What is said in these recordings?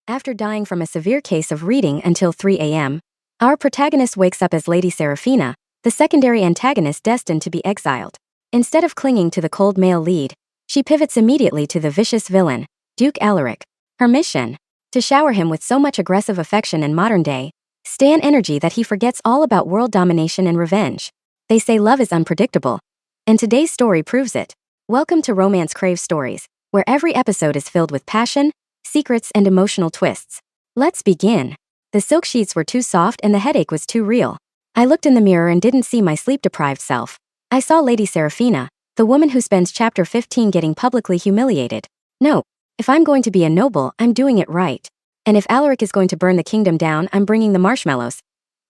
After dying from a severe case of reading until 3 a.m., our protagonist wakes up as Lady Seraphina, the secondary antagonist destined to be exiled. Instead of clinging to the cold male lead, she pivots immediately to the vicious villain, Duke Alaric. Her mission? To shower him with so much aggressive affection and modern-day Stan energy that he forgets all about world domination and revenge. They say love is unpredictable, and today's story proves it. Welcome to Romance Crave Stories, where every episode is filled with passion, secrets, and emotional twists. Let's begin. The silk sheets were too soft and the headache was too real. I looked in the mirror and didn't see my sleep-deprived self. I saw Lady Seraphina, the woman who spends chapter 15 getting publicly humiliated. No, if I'm going to be a noble, I'm doing it right. And if Alaric is going to burn the kingdom down, I'm bringing the marshmallows.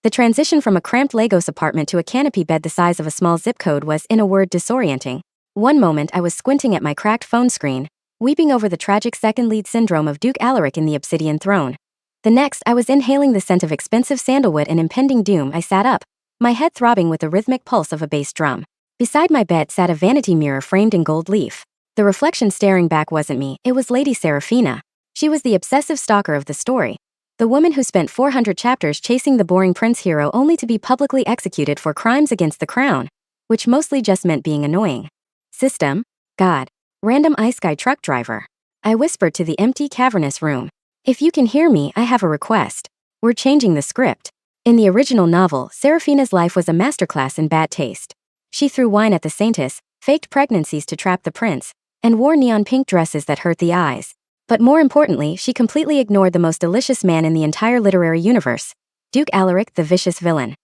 The transition from a cramped Lagos apartment to a canopy bed the size of a small zip code was, in a word, disorienting. One moment I was squinting at my cracked phone screen, weeping over the tragic second lead syndrome of Duke Alaric in the Obsidian Throne. The next I was inhaling the scent of expensive sandalwood and impending doom. I sat up, my head throbbing with the rhythmic pulse of a bass drum. Beside my bed sat a vanity mirror framed in gold leaf. The reflection staring back wasn't me, it was Lady Seraphina. She was the obsessive stalker of the story. The woman who spent 400 chapters chasing the boring prince hero only to be publicly executed for crimes against the crown, which mostly just meant being annoying. System? God. Random ice guy truck driver. I whispered to the empty, cavernous room. If you can hear me, I have a request. We're changing the script. In the original novel, Seraphina's life was a masterclass in bad taste. She threw wine at the saintess, faked pregnancies to trap the prince, and wore neon pink dresses that hurt the eyes. But more importantly, she completely ignored the most delicious man in the entire literary universe, Duke Alaric, the vicious villain.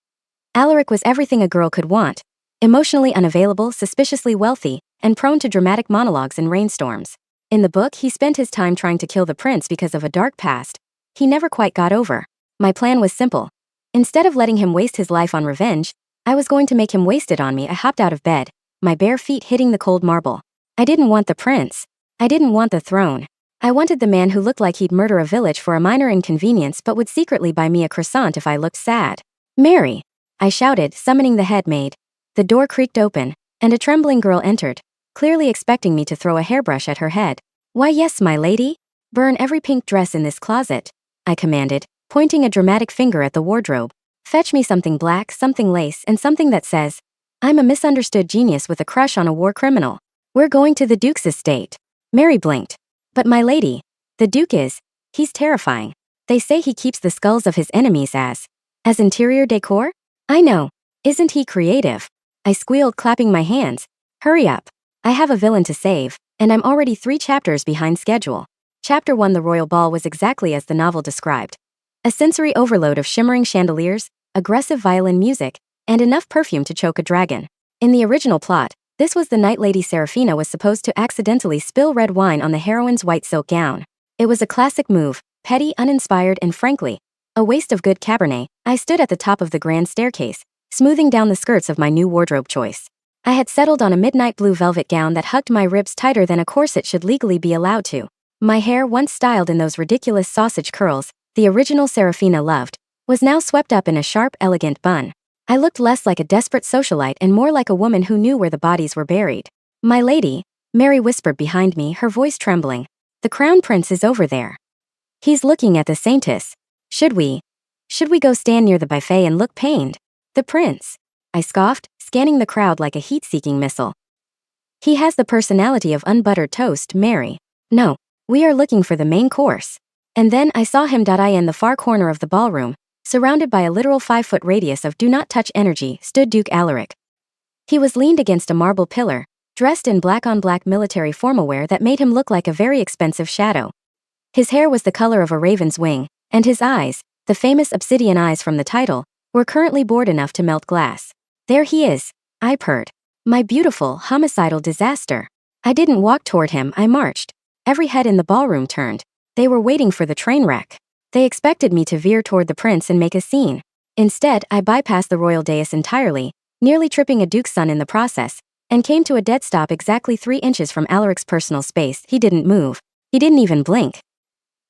Alaric was everything a girl could want: emotionally unavailable, suspiciously wealthy, and prone to dramatic monologues and rainstorms. In the book, he spent his time trying to kill the prince because of a dark past he never quite got over. My plan was simple. Instead of letting him waste his life on revenge, I was going to make him waste it on me. I hopped out of bed, my bare feet hitting the cold marble. I didn't want the prince. I didn't want the throne. I wanted the man who looked like he'd murder a village for a minor inconvenience but would secretly buy me a croissant if I looked sad. "Mary!" I shouted, summoning the head maid. The door creaked open, and a trembling girl entered, clearly expecting me to throw a hairbrush at her head. "Why, yes, my lady. Burn every pink dress in this closet," I commanded, pointing a dramatic finger at the wardrobe. "Fetch me something black, something lace, and something that says, 'I'm a misunderstood genius with a crush on a war criminal. We're going to the Duke's estate.'" Mary blinked. "But my lady, the Duke he's terrifying. They say he keeps the skulls of his enemies as interior decor?" "I know. Isn't he creative?" I squealed, clapping my hands. "Hurry up. I have a villain to save, and I'm already 3 chapters behind schedule." Chapter 1. The royal ball was exactly as the novel described. A sensory overload of shimmering chandeliers, aggressive violin music, and enough perfume to choke a dragon. In the original plot, this was the night Lady Seraphina was supposed to accidentally spill red wine on the heroine's white silk gown. It was a classic move, petty, uninspired, and frankly, a waste of good Cabernet. I stood at the top of the grand staircase, smoothing down the skirts of my new wardrobe choice. I had settled on a midnight blue velvet gown that hugged my ribs tighter than a corset should legally be allowed to. My hair, once styled in those ridiculous sausage curls the original Seraphina loved, was now swept up in a sharp, elegant bun. I looked less like a desperate socialite and more like a woman who knew where the bodies were buried. "My lady," Mary whispered behind me, her voice trembling. "The crown prince is over there. He's looking at the saintess. Should we go stand near the buffet and look pained?" "The prince?" I scoffed, scanning the crowd like a heat-seeking missile. "He has the personality of unbuttered toast, Mary. No, we are looking for the main course." And then I saw him. In the far corner of the ballroom, surrounded by a literal 5-foot radius of do-not-touch energy, stood Duke Alaric. He was leaned against a marble pillar, dressed in black-on-black military formalwear that made him look like a very expensive shadow. His hair was the color of a raven's wing, and his eyes, the famous obsidian eyes from the title, were currently bored enough to melt glass. "There he is," I purred. "My beautiful, homicidal disaster." I didn't walk toward him, I marched. Every head in the ballroom turned. They were waiting for the train wreck. They expected me to veer toward the prince and make a scene. Instead, I bypassed the royal dais entirely, nearly tripping a duke's son in the process, and came to a dead stop exactly 3 inches from Alaric's personal space. He didn't move. He didn't even blink.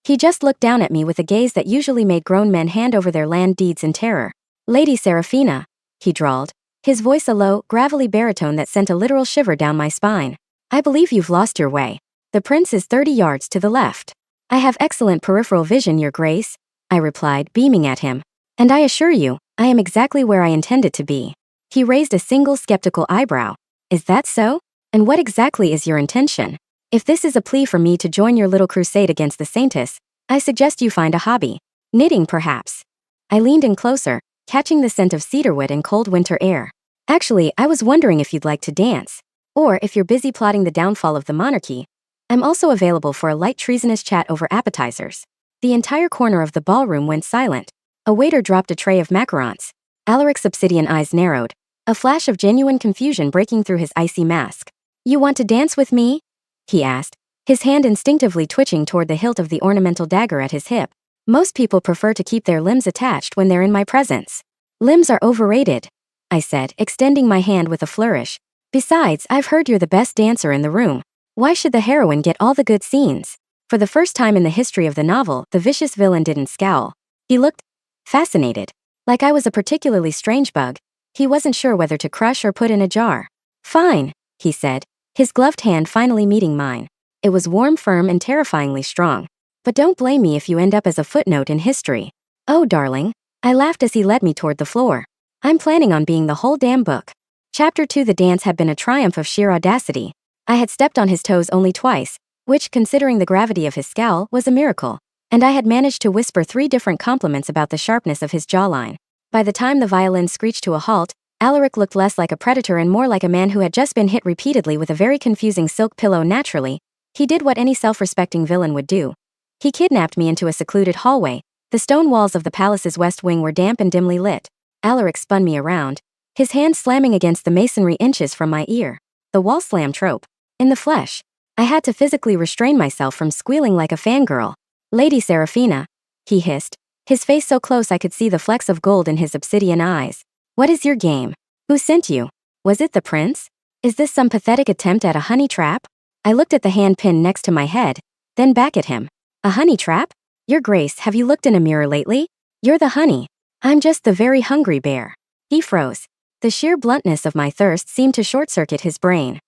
He just looked down at me with a gaze that usually made grown men hand over their land deeds in terror. "Lady Seraphina," he drawled, his voice a low, gravelly baritone that sent a literal shiver down my spine. "I believe you've lost your way. The prince is 30 yards to the left." I have excellent peripheral vision, Your Grace, I replied, beaming at him. And I assure you, I am exactly where I intended to be. He raised a single skeptical eyebrow. Is that so? And what exactly is your intention? If this is a plea for me to join your little crusade against the Saintess, I suggest you find a hobby. Knitting, perhaps. I leaned in closer, catching the scent of cedarwood and cold winter air. Actually, I was wondering if you'd like to dance. Or if you're busy plotting the downfall of the monarchy. I'm also available for a light treasonous chat over appetizers. The entire corner of the ballroom went silent. A waiter dropped a tray of macarons. Alaric's obsidian eyes narrowed, a flash of genuine confusion breaking through his icy mask. You want to dance with me? He asked, his hand instinctively twitching toward the hilt of the ornamental dagger at his hip. Most people prefer to keep their limbs attached when they're in my presence. Limbs are overrated, I said, extending my hand with a flourish. Besides, I've heard you're the best dancer in the room. Why should the heroine get all the good scenes? For the first time in the history of the novel, the vicious villain didn't scowl. He looked fascinated. Like I was a particularly strange bug. He wasn't sure whether to crush or put in a jar. Fine, he said, his gloved hand finally meeting mine. It was warm, firm, and terrifyingly strong. But don't blame me if you end up as a footnote in history. Oh, darling. I laughed as he led me toward the floor. I'm planning on being the whole damn book. Chapter 2. The dance had been a triumph of sheer audacity. I had stepped on his toes only twice, which, considering the gravity of his scowl, was a miracle. And I had managed to whisper 3 different compliments about the sharpness of his jawline. By the time the violin screeched to a halt, Alaric looked less like a predator and more like a man who had just been hit repeatedly with a very confusing silk pillow. Naturally, he did what any self-respecting villain would do. He kidnapped me into a secluded hallway. The stone walls of the palace's west wing were damp and dimly lit. Alaric spun me around, his hand slamming against the masonry inches from my ear. The wall slam trope. In the flesh. I had to physically restrain myself from squealing like a fangirl. Lady Seraphina, he hissed, his face so close I could see the flecks of gold in his obsidian eyes. What is your game? Who sent you? Was it the prince? Is this some pathetic attempt at a honey trap? I looked at the hand pin next to my head, then back at him. A honey trap? Your Grace, have you looked in a mirror lately? You're the honey. I'm just the very hungry bear. He froze. The sheer bluntness of my thirst seemed to short-circuit his brain.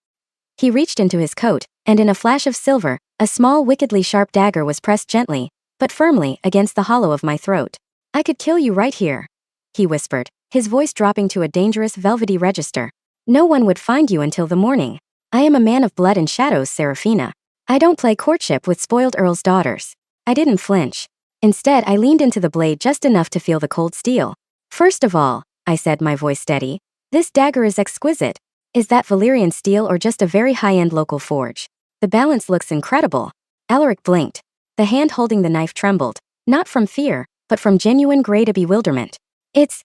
He reached into his coat, and in a flash of silver, a small wickedly sharp dagger was pressed gently, but firmly, against the hollow of my throat. I could kill you right here, he whispered, his voice dropping to a dangerous velvety register. No one would find you until the morning. I am a man of blood and shadows, Seraphina. I don't play courtship with spoiled earls' daughters. I didn't flinch. Instead, I leaned into the blade just enough to feel the cold steel. First of all, I said, my voice steady, this dagger is exquisite. Is that Valyrian steel or just a very high-end local forge? The balance looks incredible. Alaric blinked. The hand holding the knife trembled, not from fear, but from genuine grade bewilderment. It's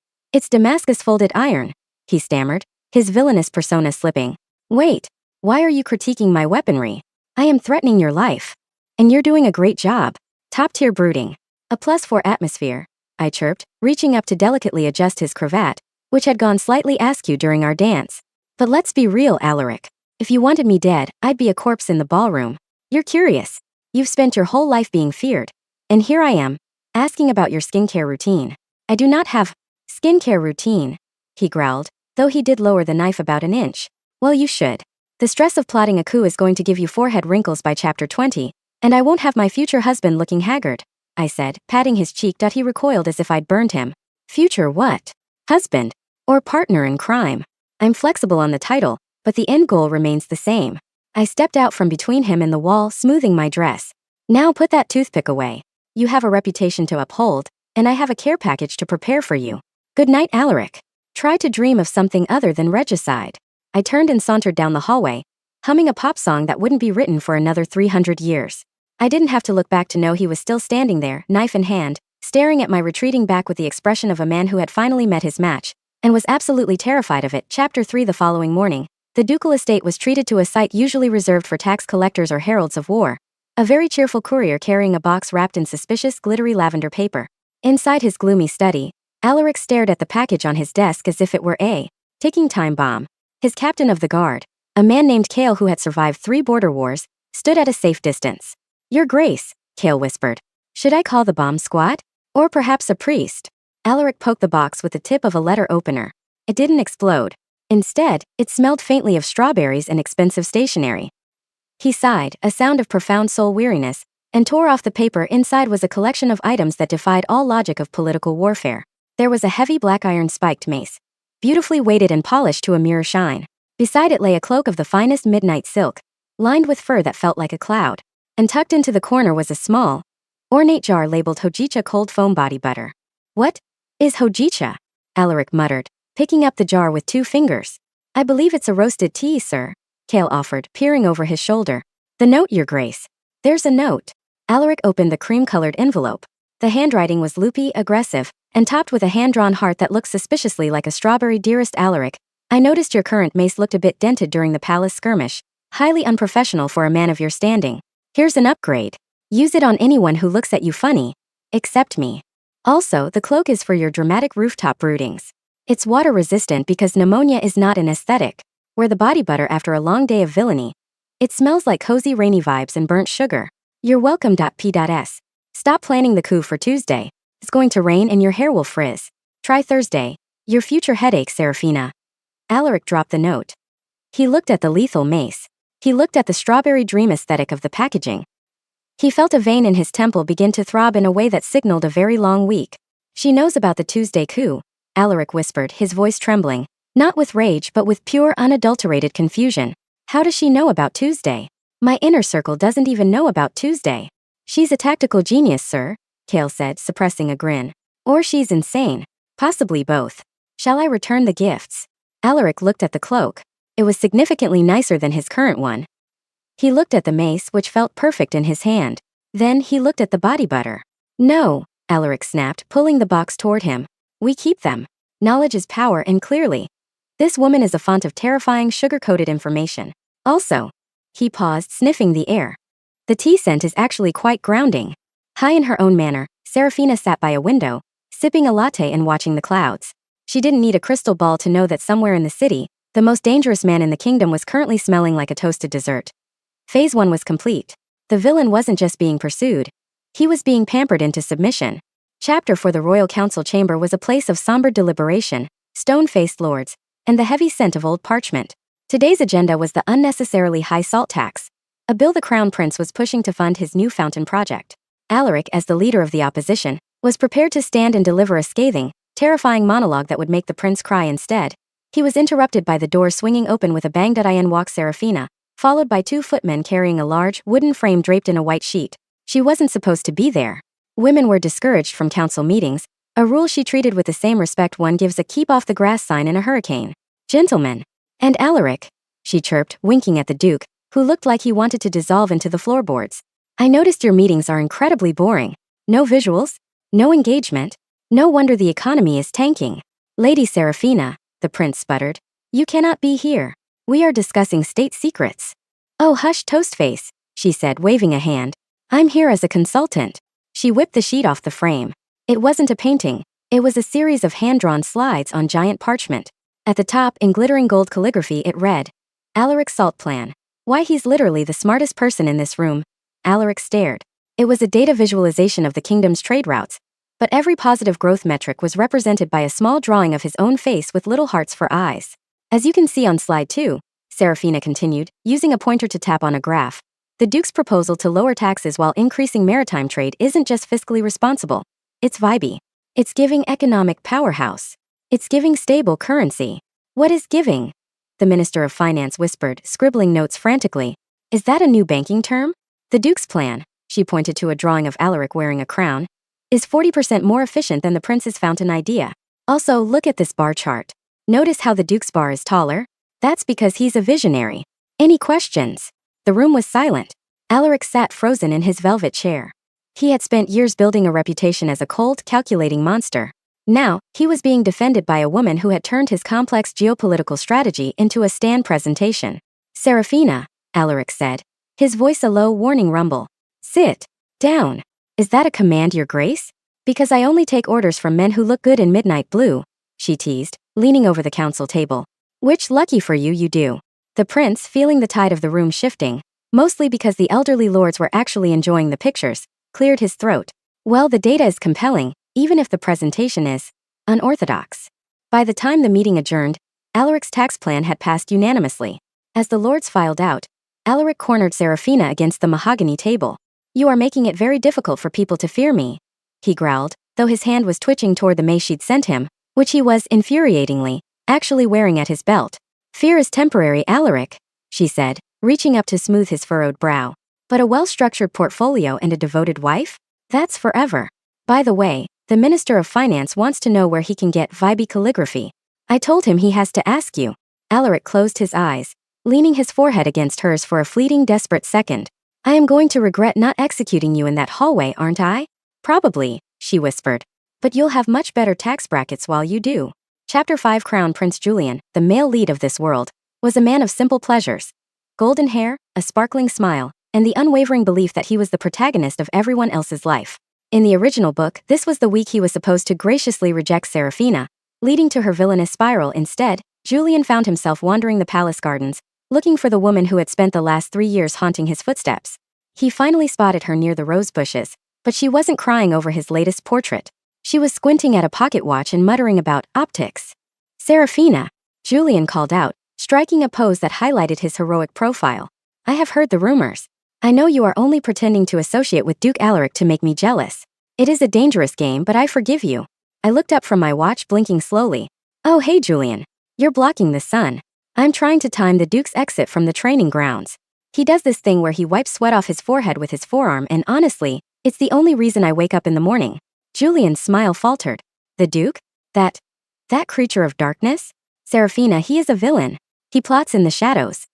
Damascus folded iron, he stammered, his villainous persona slipping. Wait, why are you critiquing my weaponry? I am threatening your life. And you're doing a great job. Top-tier brooding. A +4 atmosphere, I chirped, reaching up to delicately adjust his cravat, which had gone slightly askew during our dance. But let's be real, Alaric. If you wanted me dead, I'd be a corpse in the ballroom. You're curious. You've spent your whole life being feared. And here I am, asking about your skincare routine. I do not have skincare routine, he growled, though he did lower the knife about an inch. Well, you should. The stress of plotting a coup is going to give you forehead wrinkles by chapter 20, and I won't have my future husband looking haggard, I said, patting his cheek. He recoiled as if I'd burned him. Future what? Husband? Or partner in crime? I'm flexible on the title, but the end goal remains the same. I stepped out from between him and the wall, smoothing my dress. Now put that toothpick away. You have a reputation to uphold, and I have a care package to prepare for you. Good night, Alaric. Try to dream of something other than regicide. I turned and sauntered down the hallway, humming a pop song that wouldn't be written for another 300 years. I didn't have to look back to know he was still standing there, knife in hand, staring at my retreating back with the expression of a man who had finally met his match, and was absolutely terrified of it. Chapter 3. The following morning, the ducal estate was treated to a sight usually reserved for tax collectors or heralds of war. A very cheerful courier carrying a box wrapped in suspicious glittery lavender paper. Inside his gloomy study, Alaric stared at the package on his desk as if it were a ticking time bomb. His captain of the guard, a man named Kale who had survived 3 border wars, stood at a safe distance. Your Grace, Kale whispered. Should I call the bomb squad? Or perhaps a priest? Alaric poked the box with the tip of a letter opener. It didn't explode. Instead, it smelled faintly of strawberries and expensive stationery. He sighed, a sound of profound soul weariness, and tore off the paper. Inside was a collection of items that defied all logic of political warfare. There was a heavy black iron spiked mace, beautifully weighted and polished to a mirror shine. Beside it lay a cloak of the finest midnight silk, lined with fur that felt like a cloud. And tucked into the corner was a small, ornate jar labeled Hojicha cold foam body butter. What is Hojicha? Alaric muttered, picking up the jar with 2 fingers. I believe it's a roasted tea, sir, Kale offered, peering over his shoulder. The note, your grace. There's a note. Alaric opened the cream-colored envelope. The handwriting was loopy, aggressive, and topped with a hand-drawn heart that looked suspiciously like a strawberry. Dearest Alaric, I noticed your current mace looked a bit dented during the palace skirmish. Highly unprofessional for a man of your standing. Here's an upgrade. Use it on anyone who looks at you funny. Except me. Also, the cloak is for your dramatic rooftop broodings. It's water-resistant because pneumonia is not an aesthetic. Wear the body butter after a long day of villainy. It smells like cozy rainy vibes and burnt sugar. You're welcome. P.S. Stop planning the coup for Tuesday. It's going to rain and your hair will frizz. Try Thursday. Your future headache, Serafina. Alaric dropped the note. He looked at the lethal mace. He looked at the strawberry dream aesthetic of the packaging. He felt a vein in his temple begin to throb in a way that signaled a very long week. She knows about the Tuesday coup, Alaric whispered, his voice trembling, not with rage but with pure, unadulterated confusion. How does she know about Tuesday? My inner circle doesn't even know about Tuesday. She's a tactical genius, sir, Kale said, suppressing a grin. Or she's insane. Possibly both. Shall I return the gifts? Alaric looked at the cloak. It was significantly nicer than his current one. He looked at the mace, which felt perfect in his hand. Then he looked at the body butter. No, Alaric snapped, pulling the box toward him. We keep them. Knowledge is power, and clearly, this woman is a font of terrifying sugar-coated information. Also, he paused, sniffing the air. The tea scent is actually quite grounding. High in her own manner, Serafina sat by a window, sipping a latte and watching the clouds. She didn't need a crystal ball to know that somewhere in the city, the most dangerous man in the kingdom was currently smelling like a toasted dessert. Phase 1 was complete. The villain wasn't just being pursued. He was being pampered into submission. Chapter 4. The Royal Council Chamber was a place of somber deliberation, stone-faced lords, and the heavy scent of old parchment. Today's agenda was the unnecessarily high salt tax, a bill the Crown Prince was pushing to fund his new fountain project. Alaric, as the leader of the opposition, was prepared to stand and deliver a scathing, terrifying monologue that would make the prince cry instead. He was interrupted by the door swinging open with a bang. In walked Serafina, followed by 2 footmen carrying a large, wooden frame draped in a white sheet. She wasn't supposed to be there. Women were discouraged from council meetings, a rule she treated with the same respect one gives a keep-off-the-grass sign in a hurricane. Gentlemen. And Alaric, she chirped, winking at the Duke, who looked like he wanted to dissolve into the floorboards. I noticed your meetings are incredibly boring. No visuals, no engagement. No wonder the economy is tanking. Lady Serafina, the prince sputtered. You cannot be here. We are discussing state secrets. Oh, hush, Toastface, she said, waving a hand. I'm here as a consultant. She whipped the sheet off the frame. It wasn't a painting. It was a series of hand-drawn slides on giant parchment. At the top, in glittering gold calligraphy, it read, Alaric's Salt Plan. Why, he's literally the smartest person in this room. Alaric stared. It was a data visualization of the kingdom's trade routes, but every positive growth metric was represented by a small drawing of his own face with little hearts for eyes. As you can see on slide 2, Serafina continued, using a pointer to tap on a graph, the Duke's proposal to lower taxes while increasing maritime trade isn't just fiscally responsible. It's vibey. It's giving economic powerhouse. It's giving stable currency. What is giving? The Minister of Finance whispered, scribbling notes frantically. Is that a new banking term? The Duke's plan, she pointed to a drawing of Alaric wearing a crown, is 40% more efficient than the prince's fountain idea. Also, look at this bar chart. Notice how the Duke's bar is taller? That's because he's a visionary. Any questions? The room was silent. Alaric sat frozen in his velvet chair. He had spent years building a reputation as a cold, calculating monster. Now, he was being defended by a woman who had turned his complex geopolitical strategy into a stand presentation. Serafina, Alaric said, his voice a low, warning rumble. Sit down. Is that a command, Your Grace? Because I only take orders from men who look good in midnight blue, she teased, leaning over the council table. Which, lucky for you, you do. The prince, feeling the tide of the room shifting, mostly because the elderly lords were actually enjoying the pictures, cleared his throat. Well, the data is compelling, even if the presentation is unorthodox. By the time the meeting adjourned, Alaric's tax plan had passed unanimously. As the lords filed out, Alaric cornered Serafina against the mahogany table. You are making it very difficult for people to fear me, he growled, though his hand was twitching toward the mace she'd sent him, which he was, infuriatingly, actually wearing at his belt. Fear is temporary, Alaric, she said, reaching up to smooth his furrowed brow. But a well-structured portfolio and a devoted wife? That's forever. By the way, the Minister of Finance wants to know where he can get vibey calligraphy. I told him he has to ask you. Alaric closed his eyes, leaning his forehead against hers for a fleeting, desperate second. I am going to regret not executing you in that hallway, aren't I? Probably, she whispered. But you'll have much better tax brackets while you do. Chapter 5. Crown Prince Julian, the male lead of this world, was a man of simple pleasures. Golden hair, a sparkling smile, and the unwavering belief that he was the protagonist of everyone else's life. In the original book, this was the week he was supposed to graciously reject Seraphina, leading to her villainous spiral. Instead, Julian found himself wandering the palace gardens, looking for the woman who had spent the last 3 years haunting his footsteps. He finally spotted her near the rose bushes, but she wasn't crying over his latest portrait. She was squinting at a pocket watch and muttering about optics. Seraphina, Julian called out, striking a pose that highlighted his heroic profile. I have heard the rumors. I know you are only pretending to associate with Duke Alaric to make me jealous. It is a dangerous game, but I forgive you. I looked up from my watch, blinking slowly. Oh hey Julian. You're blocking the sun. I'm trying to time the Duke's exit from the training grounds. He does this thing where he wipes sweat off his forehead with his forearm, and honestly, it's the only reason I wake up in the morning. Julian's smile faltered. The Duke? That creature of darkness? Seraphina, he is a villain. He plots in the shadows.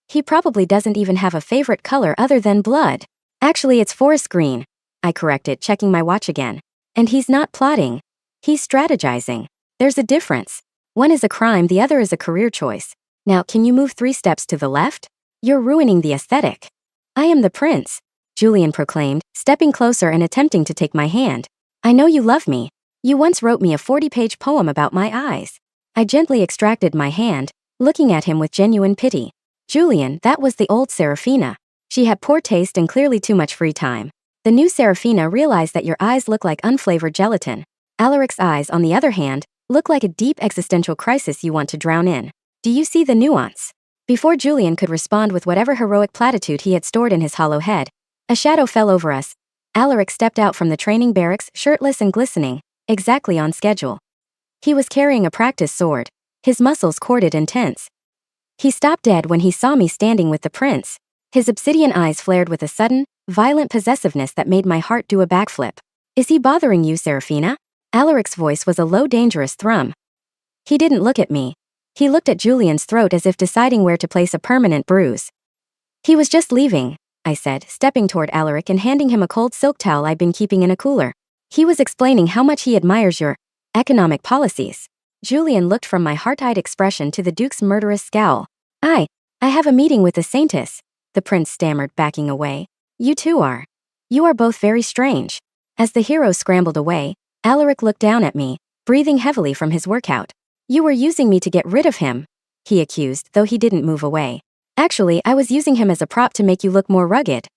He probably doesn't even have a favorite color other than blood. Actually, it's forest green, I corrected, checking my watch again. And he's not plotting. He's strategizing. There's a difference. One is a crime, the other is a career choice. Now, can you move 3 steps to the left? You're ruining the aesthetic. I am the prince, Julian proclaimed, stepping closer and attempting to take my hand. I know you love me. You once wrote me a 40-page poem about my eyes. I gently extracted my hand, looking at him with genuine pity. Julian, that was the old Seraphina. She had poor taste and clearly too much free time. The new Seraphina realized that your eyes look like unflavored gelatin. Alaric's eyes, on the other hand, look like a deep existential crisis you want to drown in. Do you see the nuance? Before Julian could respond with whatever heroic platitude he had stored in his hollow head, a shadow fell over us. Alaric stepped out from the training barracks, shirtless and glistening, exactly on schedule. He was carrying a practice sword, his muscles corded and tense. He stopped dead when he saw me standing with the prince. His obsidian eyes flared with a sudden, violent possessiveness that made my heart do a backflip. Is he bothering you, Seraphina? Alaric's voice was a low, dangerous thrum. He didn't look at me. He looked at Julian's throat as if deciding where to place a permanent bruise. He was just leaving, I said, stepping toward Alaric and handing him a cold silk towel I'd been keeping in a cooler. He was explaining how much he admires your economic policies. Julian looked from my heart-eyed expression to the Duke's murderous scowl. I have a meeting with the Saintess, the prince stammered, backing away. You too are. You are both very strange. As the hero scrambled away, Alaric looked down at me, breathing heavily from his workout. You were using me to get rid of him, he accused, though he didn't move away. Actually, I was using him as a prop to make you look more rugged,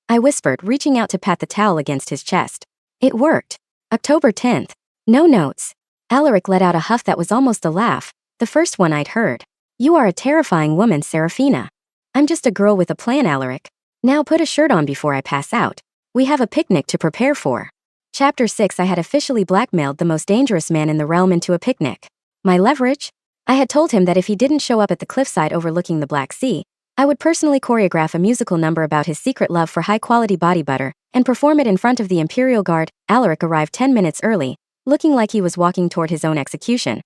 I whispered, reaching out to pat the towel against his chest. It worked. October 10th. No notes. Alaric let out a huff that was almost a laugh, the first one I'd heard. You are a terrifying woman, Seraphina. I'm just a girl with a plan, Alaric. Now put a shirt on before I pass out. We have a picnic to prepare for. Chapter 6. I had officially blackmailed the most dangerous man in the realm into a picnic. My leverage? I had told him that if he didn't show up at the cliffside overlooking the Black Sea, I would personally choreograph a musical number about his secret love for high-quality body butter and perform it in front of the Imperial Guard. Alaric arrived 10 minutes early, looking like he was walking toward his own execution.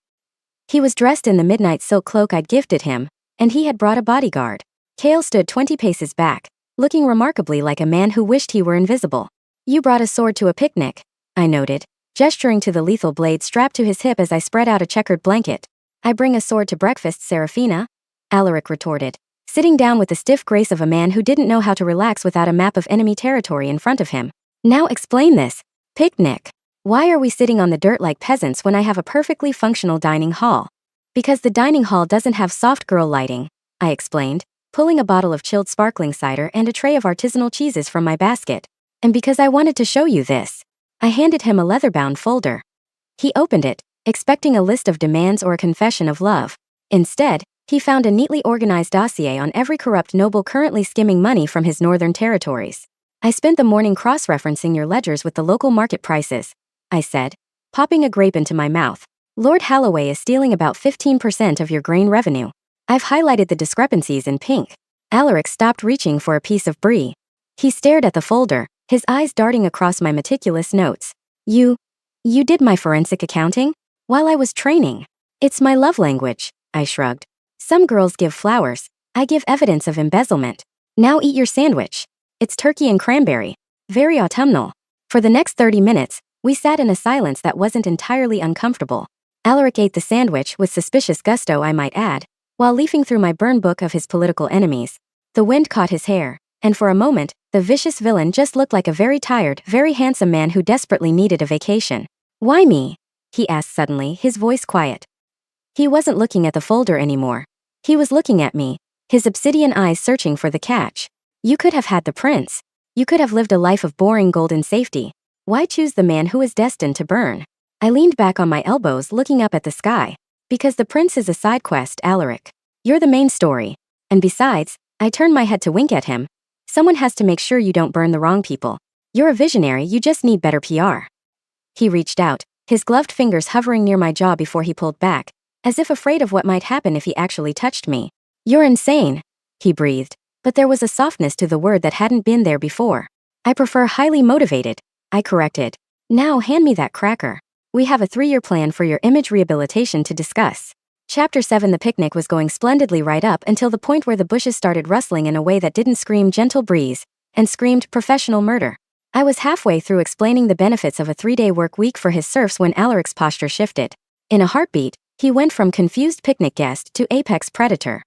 He was dressed in the midnight silk cloak I'd gifted him, and he had brought a bodyguard. Kale stood 20 paces back, looking remarkably like a man who wished he were invisible. You brought a sword to a picnic, I noted, gesturing to the lethal blade strapped to his hip as I spread out a checkered blanket. I bring a sword to breakfast, Seraphina, Alaric retorted, sitting down with the stiff grace of a man who didn't know how to relax without a map of enemy territory in front of him. Now explain this. Picnic. Why are we sitting on the dirt like peasants when I have a perfectly functional dining hall? Because the dining hall doesn't have soft girl lighting, I explained, pulling a bottle of chilled sparkling cider and a tray of artisanal cheeses from my basket. And because I wanted to show you this. I handed him a leather-bound folder. He opened it, expecting a list of demands or a confession of love. Instead, he found a neatly organized dossier on every corrupt noble currently skimming money from his northern territories. I spent the morning cross-referencing your ledgers with the local market prices, I said, popping a grape into my mouth. Lord Holloway is stealing about 15% of your grain revenue. I've highlighted the discrepancies in pink. Alaric stopped reaching for a piece of brie. He stared at the folder, his eyes darting across my meticulous notes. You did my forensic accounting? While I was training. It's my love language, I shrugged. Some girls give flowers, I give evidence of embezzlement. Now eat your sandwich. It's turkey and cranberry. Very autumnal. For the next 30 minutes, we sat in a silence that wasn't entirely uncomfortable. Alaric ate the sandwich with suspicious gusto, I might add, while leafing through my burn book of his political enemies. The wind caught his hair, and for a moment, the vicious villain just looked like a very tired, very handsome man who desperately needed a vacation. Why me? He asked suddenly, his voice quiet. He wasn't looking at the folder anymore. He was looking at me, his obsidian eyes searching for the catch. You could have had the prince. You could have lived a life of boring golden safety. Why choose the man who is destined to burn? I leaned back on my elbows looking up at the sky. Because the prince is a side quest, Alaric. You're the main story. And besides, I turned my head to wink at him. Someone has to make sure you don't burn the wrong people. You're a visionary, you just need better PR. He reached out, his gloved fingers hovering near my jaw before he pulled back, as if afraid of what might happen if he actually touched me. You're insane, he breathed, but there was a softness to the word that hadn't been there before. I prefer highly motivated, I corrected. Now hand me that cracker. We have a 3-year plan for your image rehabilitation to discuss. Chapter 7. The picnic was going splendidly right up until the point where the bushes started rustling in a way that didn't scream gentle breeze, and screamed professional murder. I was halfway through explaining the benefits of a 3-day work week for his serfs when Alaric's posture shifted. In a heartbeat, he went from confused picnic guest to apex predator.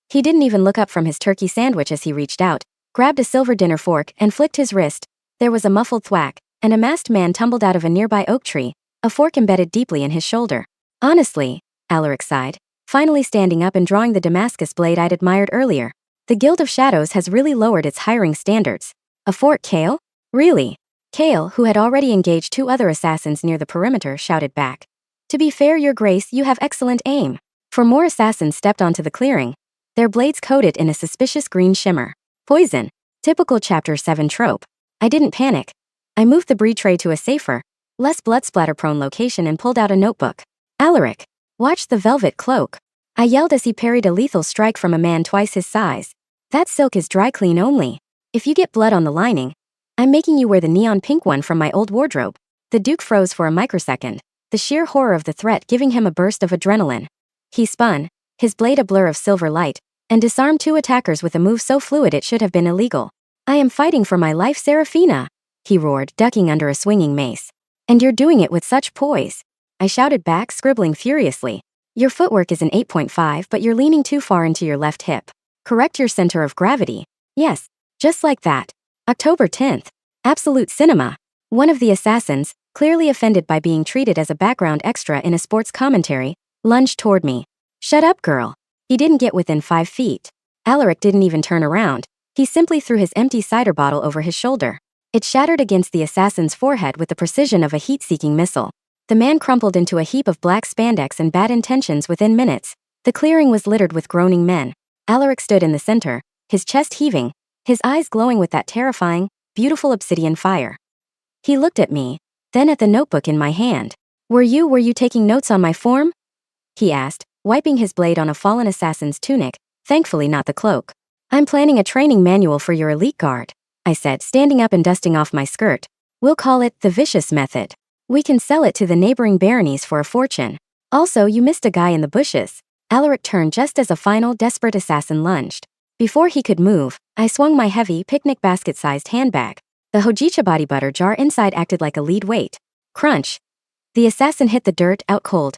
He didn't even look up from his turkey sandwich as he reached out, grabbed a silver dinner fork and flicked his wrist. There was a muffled thwack, and a masked man tumbled out of a nearby oak tree, a fork embedded deeply in his shoulder. Honestly, Alaric sighed, finally standing up and drawing the Damascus blade I'd admired earlier. The Guild of Shadows has really lowered its hiring standards. A fork, Kale? Really? Kale, who had already engaged 2 other assassins near the perimeter, shouted back. To be fair, Your Grace, you have excellent aim. 4 more assassins stepped onto the clearing, their blades coated in a suspicious green shimmer. Poison. Typical Chapter 7 trope. I didn't panic. I moved the brie tray to a safer, less blood splatter-prone location and pulled out a notebook. Alaric, watch the velvet cloak. I yelled as he parried a lethal strike from a man twice his size. That silk is dry clean only. If you get blood on the lining, I'm making you wear the neon pink one from my old wardrobe. The Duke froze for a microsecond, the sheer horror of the threat giving him a burst of adrenaline. He spun, his blade a blur of silver light, and disarmed 2 attackers with a move so fluid it should have been illegal. I am fighting for my life, Seraphina, he roared, ducking under a swinging mace. And you're doing it with such poise. I shouted back, scribbling furiously. Your footwork is an 8.5, but you're leaning too far into your left hip. Correct your center of gravity. Yes, just like that. October 10th. Absolute cinema. One of the assassins, clearly offended by being treated as a background extra in a sports commentary, lunged toward me. Shut up, girl. He didn't get within 5 feet. Alaric didn't even turn around. He simply threw his empty cider bottle over his shoulder. It shattered against the assassin's forehead with the precision of a heat-seeking missile. The man crumpled into a heap of black spandex and bad intentions within minutes. The clearing was littered with groaning men. Alaric stood in the center, his chest heaving, his eyes glowing with that terrifying, beautiful obsidian fire. He looked at me, then at the notebook in my hand. Were you taking notes on my form? He asked, wiping his blade on a fallen assassin's tunic, thankfully not the cloak. I'm planning a training manual for your elite guard, I said, standing up and dusting off my skirt. We'll call it the vicious method. We can sell it to the neighboring baronies for a fortune. Also, you missed a guy in the bushes. Alaric turned just as a final desperate assassin lunged. Before he could move, I swung my heavy, picnic basket-sized handbag. The hojicha body butter jar inside acted like a lead weight. Crunch. The assassin hit the dirt out cold.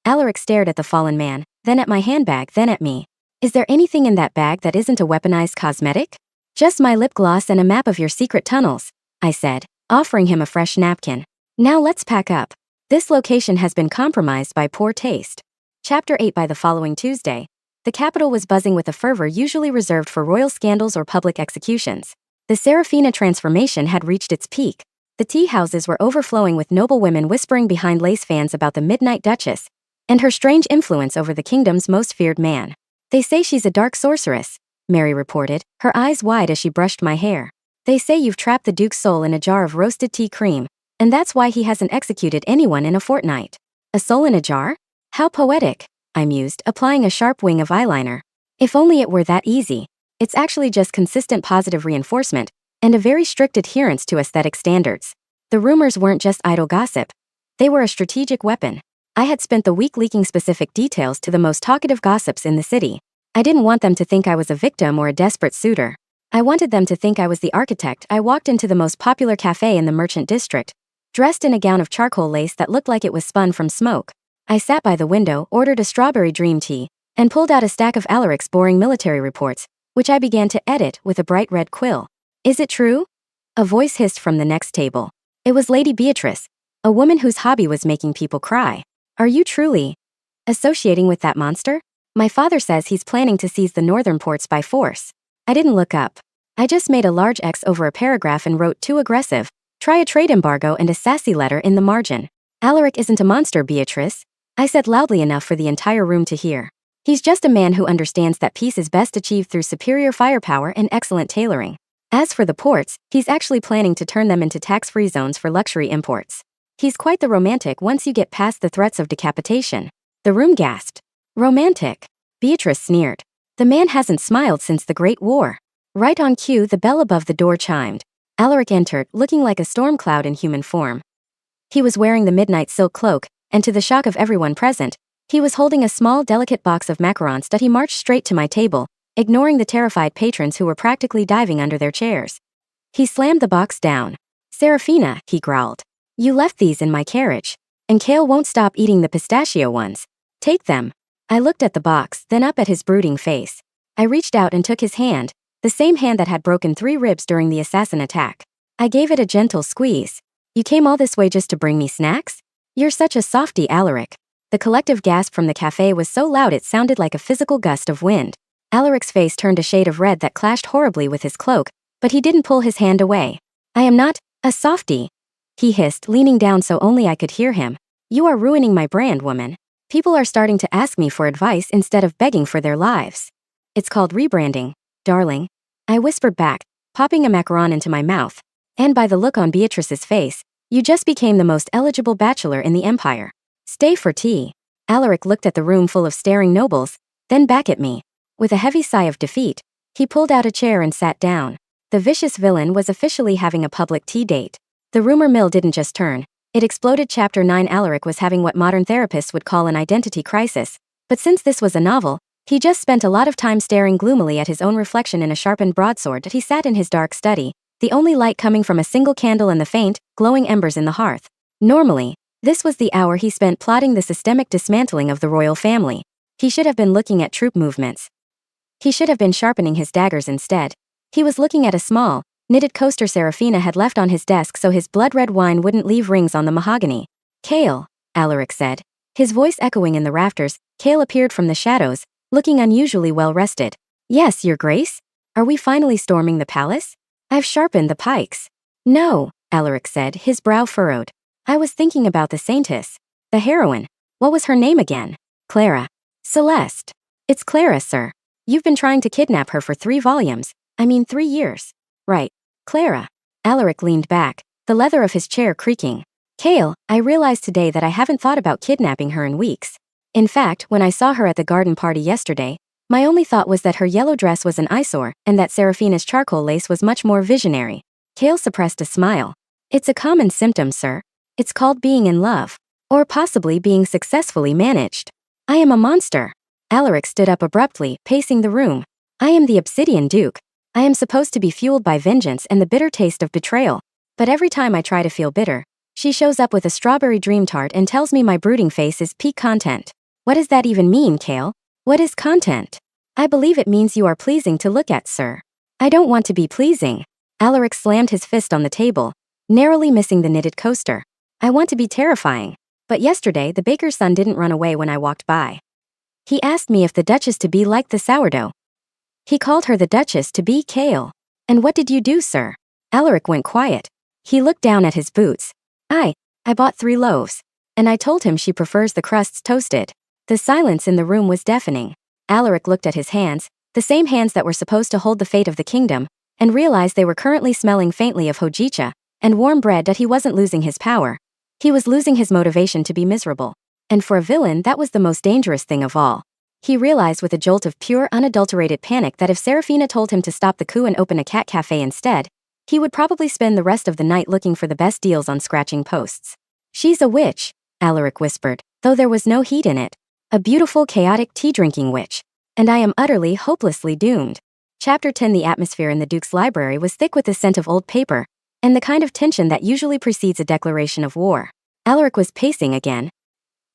Alaric stared at the fallen man, then at my handbag, then at me. Is there anything in that bag that isn't a weaponized cosmetic? Just my lip gloss and a map of your secret tunnels, I said, offering him a fresh napkin. Now let's pack up. This location has been compromised by poor taste. Chapter 8. By the following Tuesday, the capital was buzzing with a fervor usually reserved for royal scandals or public executions. The Seraphina transformation had reached its peak. The tea houses were overflowing with noble women whispering behind lace fans about the Midnight Duchess and her strange influence over the kingdom's most feared man. They say she's a dark sorceress, Mary reported, her eyes wide as she brushed my hair. They say you've trapped the Duke's soul in a jar of roasted tea cream, and that's why he hasn't executed anyone in a fortnight. A soul in a jar? How poetic, I mused, applying a sharp wing of eyeliner. If only it were that easy. It's actually just consistent positive reinforcement, and a very strict adherence to aesthetic standards. The rumors weren't just idle gossip. They were a strategic weapon. I had spent the week leaking specific details to the most talkative gossips in the city. I didn't want them to think I was a victim or a desperate suitor. I wanted them to think I was the architect. I walked into the most popular cafe in the merchant district, dressed in a gown of charcoal lace that looked like it was spun from smoke. I sat by the window, ordered a strawberry dream tea, and pulled out a stack of Alaric's boring military reports, which I began to edit with a bright red quill. Is it true? A voice hissed from the next table. It was Lady Beatrice, a woman whose hobby was making people cry. Are you truly associating with that monster? My father says he's planning to seize the northern ports by force. I didn't look up. I just made a large X over a paragraph and wrote too aggressive. Try a trade embargo and a sassy letter in the margin. Alaric isn't a monster, Beatrice, I said loudly enough for the entire room to hear. He's just a man who understands that peace is best achieved through superior firepower and excellent tailoring. As for the ports, he's actually planning to turn them into tax-free zones for luxury imports. He's quite the romantic once you get past the threats of decapitation. The room gasped. Romantic? Beatrice sneered. The man hasn't smiled since the Great War. Right on cue, the bell above the door chimed. Alaric entered, looking like a storm cloud in human form. He was wearing the midnight silk cloak, and to the shock of everyone present, he was holding a small, delicate box of macarons that he marched straight to my table, ignoring the terrified patrons who were practically diving under their chairs. He slammed the box down. Serafina, he growled. You left these in my carriage. And Kale won't stop eating the pistachio ones. Take them. I looked at the box, then up at his brooding face. I reached out and took his hand, the same hand that had broken 3 ribs during the assassin attack. I gave it a gentle squeeze. You came all this way just to bring me snacks? You're such a softy, Alaric. The collective gasp from the cafe was so loud it sounded like a physical gust of wind. Alaric's face turned a shade of red that clashed horribly with his cloak, but he didn't pull his hand away. I am not a softy, he hissed, leaning down so only I could hear him. You are ruining my brand, woman. People are starting to ask me for advice instead of begging for their lives. It's called rebranding, darling. I whispered back, popping a macaron into my mouth. And by the look on Beatrice's face, you just became the most eligible bachelor in the empire. Stay for tea. Alaric looked at the room full of staring nobles, then back at me. With a heavy sigh of defeat, he pulled out a chair and sat down. The vicious villain was officially having a public tea date. The rumor mill didn't just turn. It exploded. Chapter 9. Alaric was having what modern therapists would call an identity crisis. But since this was a novel, he just spent a lot of time staring gloomily at his own reflection in a sharpened broadsword that he sat in his dark study, the only light coming from a single candle and the faint, glowing embers in the hearth. Normally, this was the hour he spent plotting the systemic dismantling of the royal family. He should have been looking at troop movements. He should have been sharpening his daggers instead. He was looking at a small, knitted coaster Serafina had left on his desk so his blood-red wine wouldn't leave rings on the mahogany. Kale, Alaric said. His voice echoing in the rafters, Kale appeared from the shadows, looking unusually well-rested. Yes, Your Grace? Are we finally storming the palace? I've sharpened the pikes. No, Alaric said, his brow furrowed. I was thinking about the saintess. The heroine. What was her name again? Clara. Celeste. It's Clara, sir. You've been trying to kidnap her for 3 volumes. 3 years. Right. Clara. Alaric leaned back, the leather of his chair creaking. Kale, I realized today that I haven't thought about kidnapping her in weeks. In fact, when I saw her at the garden party yesterday, my only thought was that her yellow dress was an eyesore and that Serafina's charcoal lace was much more visionary. Kale suppressed a smile. It's a common symptom, sir. It's called being in love. Or possibly being successfully managed. I am a monster. Alaric stood up abruptly, pacing the room. I am the Obsidian Duke. I am supposed to be fueled by vengeance and the bitter taste of betrayal. But every time I try to feel bitter, she shows up with a strawberry dream tart and tells me my brooding face is peak content. What does that even mean, Kale? What is content? I believe it means you are pleasing to look at, sir. I don't want to be pleasing. Alaric slammed his fist on the table, narrowly missing the knitted coaster. I want to be terrifying. But yesterday the baker's son didn't run away when I walked by. He asked me if the Duchess-to-be liked the sourdough. He called her the Duchess-to-be, Kale. And what did you do, sir? Alaric went quiet. He looked down at his boots. I bought 3 loaves. And I told him she prefers the crusts toasted. The silence in the room was deafening. Alaric looked at his hands, the same hands that were supposed to hold the fate of the kingdom, and realized they were currently smelling faintly of hojicha and warm bread, that he wasn't losing his power. He was losing his motivation to be miserable. And for a villain, that was the most dangerous thing of all. He realized with a jolt of pure, unadulterated panic that if Serafina told him to stop the coup and open a cat cafe instead, he would probably spend the rest of the night looking for the best deals on scratching posts. "She's a witch," Alaric whispered, though there was no heat in it. "A beautiful, chaotic, tea-drinking witch. And I am utterly, hopelessly doomed." Chapter 10. The atmosphere in the Duke's library was thick with the scent of old paper, and the kind of tension that usually precedes a declaration of war. Alaric was pacing again.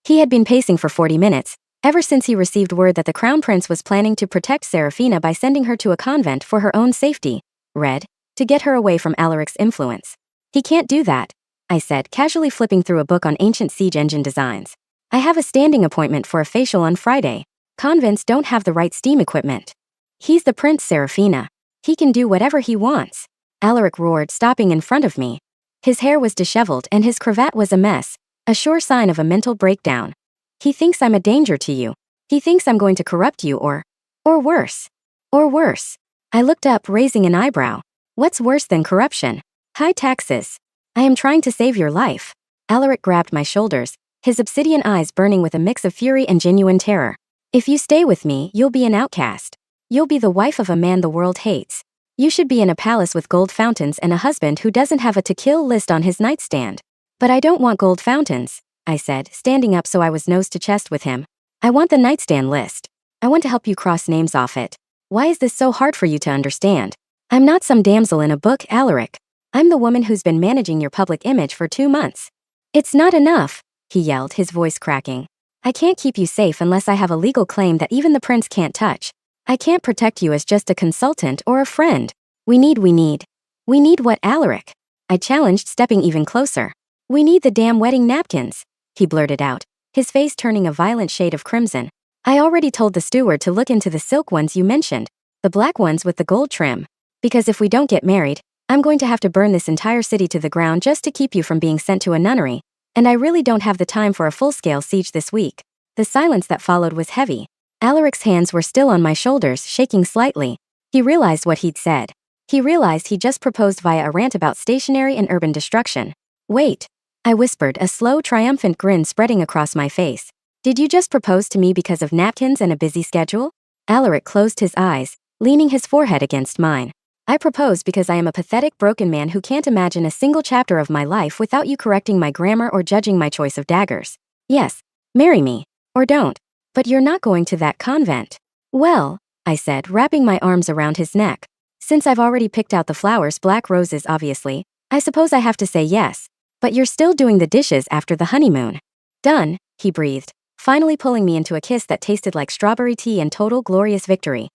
He had been pacing for 40 minutes, ever since he received word that the Crown Prince was planning to protect Serafina by sending her to a convent for her own safety. Read, to get her away from Alaric's influence. "He can't do that," I said, casually flipping through a book on ancient siege engine designs. "I have a standing appointment for a facial on Friday. Convents don't have the right steam equipment." "He's the Prince, Serafina. He can do whatever he wants," Alaric roared, stopping in front of me. His hair was disheveled and his cravat was a mess, a sure sign of a mental breakdown. "He thinks I'm a danger to you. He thinks I'm going to corrupt you or worse. Or worse." I looked up, raising an eyebrow. "What's worse than corruption?" "High taxes." "I am trying to save your life." Alaric grabbed my shoulders, his obsidian eyes burning with a mix of fury and genuine terror. "If you stay with me, you'll be an outcast. You'll be the wife of a man the world hates. You should be in a palace with gold fountains and a husband who doesn't have a to-kill list on his nightstand." "But I don't want gold fountains," I said, standing up so I was nose to chest with him. "I want the nightstand list. I want to help you cross names off it. Why is this so hard for you to understand? I'm not some damsel in a book, Alaric. I'm the woman who's been managing your public image for 2 months. It's not enough," he yelled, his voice cracking. "I can't keep you safe unless I have a legal claim that even the prince can't touch. I can't protect you as just a consultant or a friend. We need what, Alaric?" I challenged, stepping even closer. "We need the damn wedding napkins," he blurted out, his face turning a violent shade of crimson. "I already told the steward to look into the silk ones you mentioned, the black ones with the gold trim. Because if we don't get married, I'm going to have to burn this entire city to the ground just to keep you from being sent to a nunnery, and I really don't have the time for a full-scale siege this week." The silence that followed was heavy. Alaric's hands were still on my shoulders, shaking slightly. He realized what he'd said. He realized he just proposed via a rant about stationary and urban destruction. "Wait," I whispered, a slow, triumphant grin spreading across my face. "Did you just propose to me because of napkins and a busy schedule?" Alaric closed his eyes, leaning his forehead against mine. "I propose because I am a pathetic, broken man who can't imagine a single chapter of my life without you correcting my grammar or judging my choice of daggers. Yes, marry me. Or don't. But you're not going to that convent." "Well," I said, wrapping my arms around his neck. "Since I've already picked out the flowers, black roses obviously, I suppose I have to say yes. But you're still doing the dishes after the honeymoon." "Done," he breathed, finally pulling me into a kiss that tasted like strawberry tea and total glorious victory.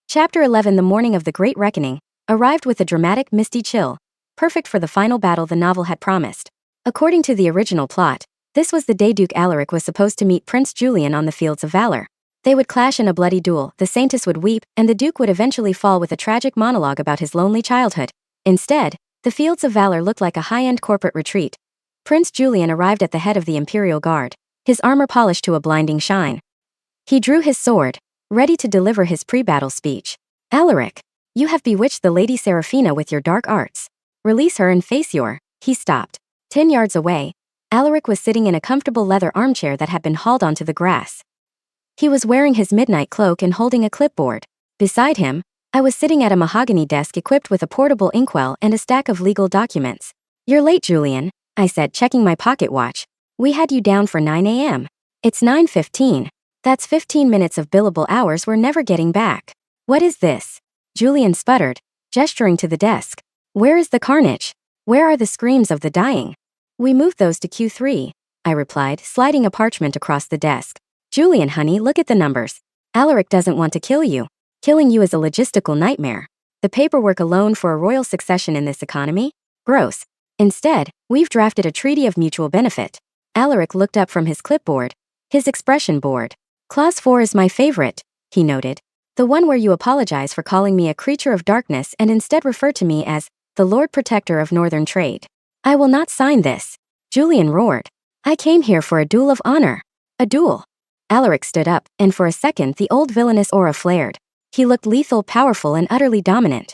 Chapter 11. The morning of the Great Reckoning arrived with a dramatic, misty chill, perfect for the final battle the novel had promised. According to the original plot, this was the day Duke Alaric was supposed to meet Prince Julian on the fields of valor. They would clash in a bloody duel, the Saintess would weep, and the Duke would eventually fall with a tragic monologue about his lonely childhood. Instead, the fields of valor looked like a high-end corporate retreat. Prince Julian arrived at the head of the Imperial Guard, his armor polished to a blinding shine. He drew his sword, ready to deliver his pre-battle speech. "Alaric, you have bewitched the Lady Serafina with your dark arts. Release her and face your—" He stopped. 10 yards away, Alaric was sitting in a comfortable leather armchair that had been hauled onto the grass. He was wearing his midnight cloak and holding a clipboard. Beside him, I was sitting at a mahogany desk equipped with a portable inkwell and a stack of legal documents. "You're late, Julian," I said, checking my pocket watch. "We had you down for 9 a.m. It's 9:15. That's 15 minutes of billable hours we're never getting back." "What is this?" Julian sputtered, gesturing to the desk. "Where is the carnage? Where are the screams of the dying?" "We moved those to Q3, I replied, sliding a parchment across the desk. "Julian, honey, look at the numbers. Alaric doesn't want to kill you. Killing you is a logistical nightmare. The paperwork alone for a royal succession in this economy? Gross. Instead, we've drafted a treaty of mutual benefit." Alaric looked up from his clipboard, his expression bored. "Clause 4 is my favorite," he noted. "The one where you apologize for calling me a creature of darkness and instead refer to me as the Lord Protector of Northern Trade." "I will not sign this," Julian roared. "I came here for a duel of honor." "A duel?" Alaric stood up, and for a second the old villainous aura flared. He looked lethal, powerful, and utterly dominant.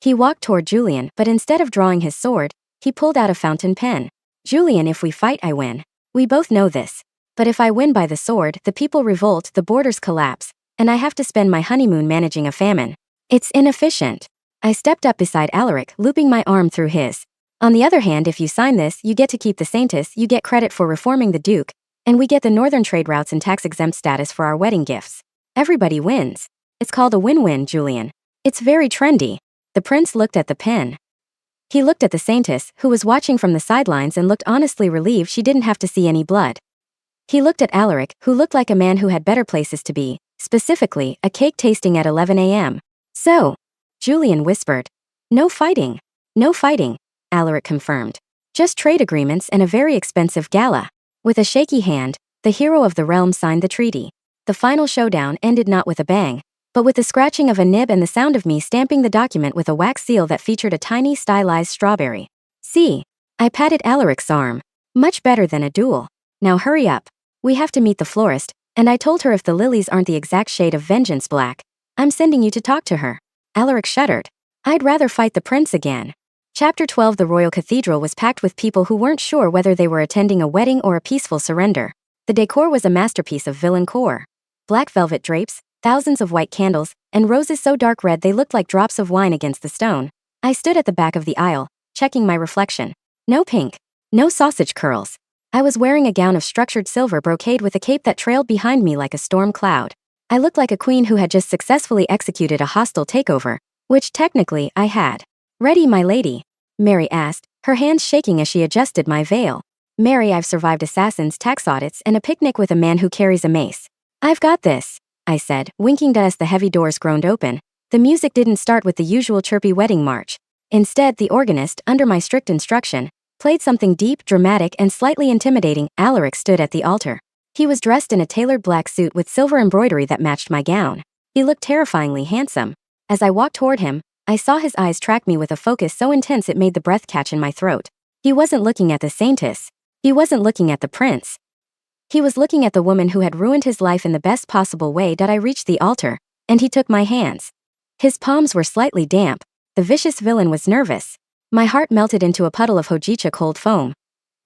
He walked toward Julian, but instead of drawing his sword, he pulled out a fountain pen. Julian, if we fight, I win. We both know this. But if I win by the sword, the people revolt, the borders collapse, and I have to spend my honeymoon managing a famine. It's inefficient. I stepped up beside Alaric, looping my arm through his. On the other hand, if you sign this, you get to keep the Saintess, you get credit for reforming the Duke, and we get the northern trade routes and tax-exempt status for our wedding gifts. Everybody wins. It's called a win-win, Julian. It's very trendy. The prince looked at the pen. He looked at the Saintess, who was watching from the sidelines and looked honestly relieved she didn't have to see any blood. He looked at Alaric, who looked like a man who had better places to be, specifically, a cake tasting at 11 a.m. So, Julian whispered. No fighting. No fighting, Alaric confirmed. Just trade agreements and a very expensive gala. With a shaky hand, the hero of the realm signed the treaty. The final showdown ended not with a bang, but with the scratching of a nib and the sound of me stamping the document with a wax seal that featured a tiny stylized strawberry. See? I patted Alaric's arm. Much better than a duel. Now hurry up. We have to meet the florist, and I told her if the lilies aren't the exact shade of vengeance black, I'm sending you to talk to her. Alaric shuddered. I'd rather fight the prince again. Chapter 12. The royal cathedral was packed with people who weren't sure whether they were attending a wedding or a peaceful surrender. The decor was a masterpiece of villain core. Black velvet drapes, thousands of white candles, and roses so dark red they looked like drops of wine against the stone. I stood at the back of the aisle, checking my reflection. No pink. No sausage curls. I was wearing a gown of structured silver brocade with a cape that trailed behind me like a storm cloud. I looked like a queen who had just successfully executed a hostile takeover, which technically I had. Ready, my lady? Mary asked, her hands shaking as she adjusted my veil. Mary, I've survived assassins, tax audits, and a picnic with a man who carries a mace. I've got this, I said, winking as the heavy doors groaned open. The music didn't start with the usual chirpy wedding march. Instead, the organist, under my strict instruction, played something deep, dramatic, and slightly intimidating. Alaric stood at the altar. He was dressed in a tailored black suit with silver embroidery that matched my gown. He looked terrifyingly handsome. As I walked toward him, I saw his eyes track me with a focus so intense it made the breath catch in my throat. He wasn't looking at the Saintess. He wasn't looking at the prince. He was looking at the woman who had ruined his life in the best possible way. I reached the altar, and he took my hands. His palms were slightly damp. The vicious villain was nervous. My heart melted into a puddle of hojicha cold foam.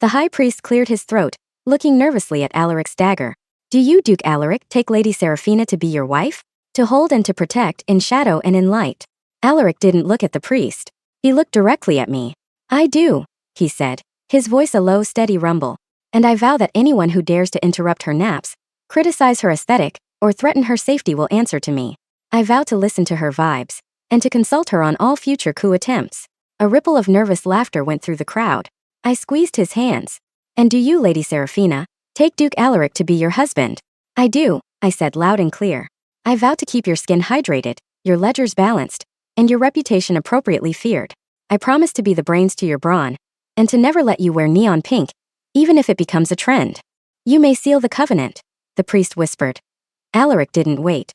The high priest cleared his throat, looking nervously at Alaric's dagger. Do you, Duke Alaric, take Lady Seraphina to be your wife? To hold and to protect, in shadow and in light. Alaric didn't look at the priest. He looked directly at me. I do, he said, his voice a low, steady rumble. And I vow that anyone who dares to interrupt her naps, criticize her aesthetic, or threaten her safety will answer to me. I vow to listen to her vibes, and to consult her on all future coup attempts. A ripple of nervous laughter went through the crowd. I squeezed his hands. And do you, Lady Seraphina, take Duke Alaric to be your husband? I do, I said loud and clear. I vow to keep your skin hydrated, your ledgers balanced, and your reputation appropriately feared. I promise to be the brains to your brawn, and to never let you wear neon pink, even if it becomes a trend. You may seal the covenant, the priest whispered. Alaric didn't wait.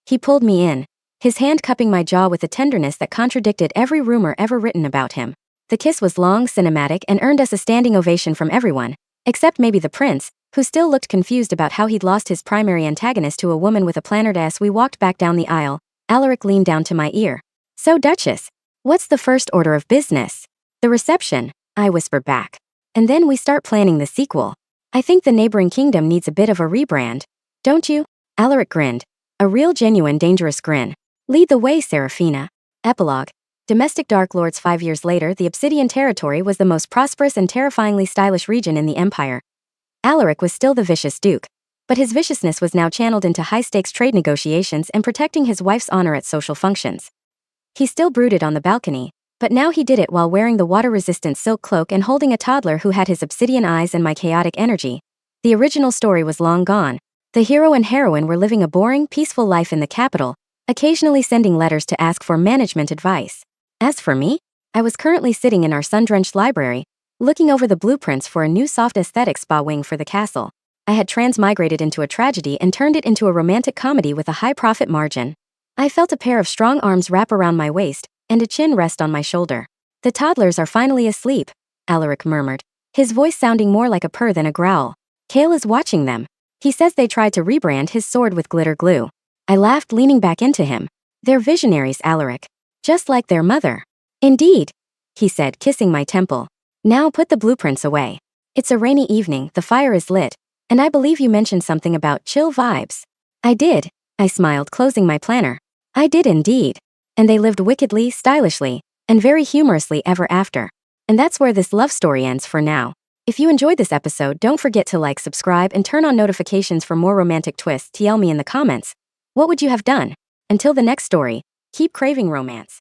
He pulled me in, his hand cupping my jaw with a tenderness that contradicted every rumor ever written about him. The kiss was long, cinematic, and earned us a standing ovation from everyone, except maybe the prince, who still looked confused about how he'd lost his primary antagonist to a woman with a planard. As we walked back down the aisle, Alaric leaned down to my ear. So, Duchess, what's the first order of business? The reception, I whispered back. And then we start planning the sequel. I think the neighboring kingdom needs a bit of a rebrand. Don't you? Alaric grinned. A real genuine dangerous grin. Lead the way, Seraphina. Epilogue. Domestic Dark Lords. 5 years later, the Obsidian Territory was the most prosperous and terrifyingly stylish region in the Empire. Alaric was still the vicious duke, but his viciousness was now channeled into high-stakes trade negotiations and protecting his wife's honor at social functions. He still brooded on the balcony, but now he did it while wearing the water-resistant silk cloak and holding a toddler who had his obsidian eyes and my chaotic energy. The original story was long gone. The hero and heroine were living a boring, peaceful life in the capital, occasionally sending letters to ask for management advice. As for me, I was currently sitting in our sun-drenched library, looking over the blueprints for a new soft aesthetic spa wing for the castle. I had transmigrated into a tragedy and turned it into a romantic comedy with a high profit margin. I felt a pair of strong arms wrap around my waist, and a chin rest on my shoulder. The toddlers are finally asleep, Alaric murmured, his voice sounding more like a purr than a growl. Kale is watching them. He says they tried to rebrand his sword with glitter glue. I laughed, leaning back into him. They're visionaries, Alaric. just like their mother. Indeed, he said, kissing my temple. Now put the blueprints away. It's a rainy evening, the fire is lit, and I believe you mentioned something about chill vibes. I did, I smiled, closing my planner. I did indeed. And they lived wickedly, stylishly, and very humorously ever after. And that's where this love story ends for now. If you enjoyed this episode, don't forget to like, subscribe, and turn on notifications for more romantic twists. Tell me in the comments, what would you have done? Until the next story, keep craving romance.